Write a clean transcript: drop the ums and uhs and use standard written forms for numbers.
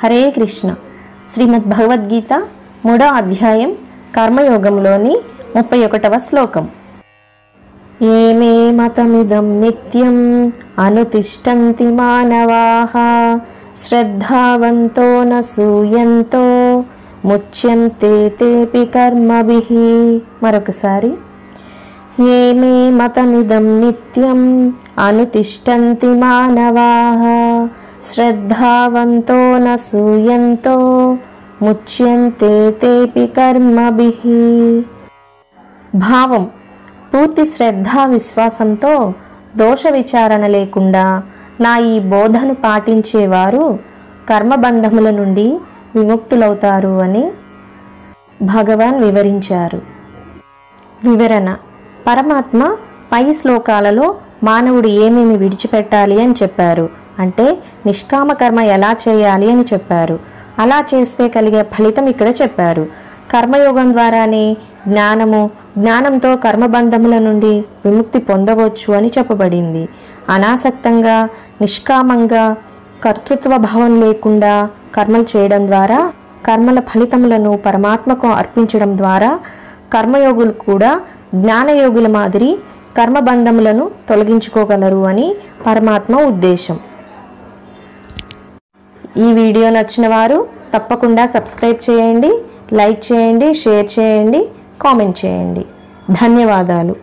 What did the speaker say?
హరే కృష్ణ. శ్రీమద్ భగవద్గీత 3వ అధ్యాయం కర్మయోగంలోని 31వ శ్లోకం. ఏమే మతమిదం నిత్యం అనుతిష్టంతి మానవాః శ్రద్ధావంతో నసూయంతో ముచ్యంతే తేపి కర్మభిః. మరొకసారి, ఏమే మతమిదం నిత్యం అనుతిష్టంతి మానవాః శ్రద్ధావంతో నసూయంతో ముచ్యంతే తేపి కర్మభిః. భావం: పూర్తి శ్రద్ధా విశ్వాసంతో దోష విచారణ లేకుండా నా ఈ బోధను పాటించేవారు కర్మబంధముల నుండి విముక్తులవుతారు అని భగవాన్ వివరించారు. వివరణ: పరమాత్మ పై శ్లోకాలలో మానవుడు ఏమేమి విడిచిపెట్టాలి అని చెప్పారు. అంటే నిష్కామ కర్మ ఎలా చేయాలి అని చెప్పారు. అలా చేస్తే కలిగే ఫలితం ఇక్కడ చెప్పారు. కర్మయోగం ద్వారానే జ్ఞానంతో కర్మబంధముల నుండి విముక్తి పొందవచ్చు అని చెప్పబడింది. అనాసక్తంగా నిష్కామంగా కర్తృత్వ భావం లేకుండా కర్మలు చేయడం ద్వారా, కర్మల ఫలితములను పరమాత్మకు అర్పించడం ద్వారా కర్మయోగులు కూడా జ్ఞానయోగుల మాదిరి కర్మబంధములను తొలగించుకోగలరు అని పరమాత్మ ఉద్దేశం. ఈ వీడియో నచ్చిన వారు తప్పకుండా సబ్స్క్రైబ్ చేయండి, లైక్ చేయండి, షేర్ చేయండి, కామెంట్ చేయండి. ధన్యవాదాలు.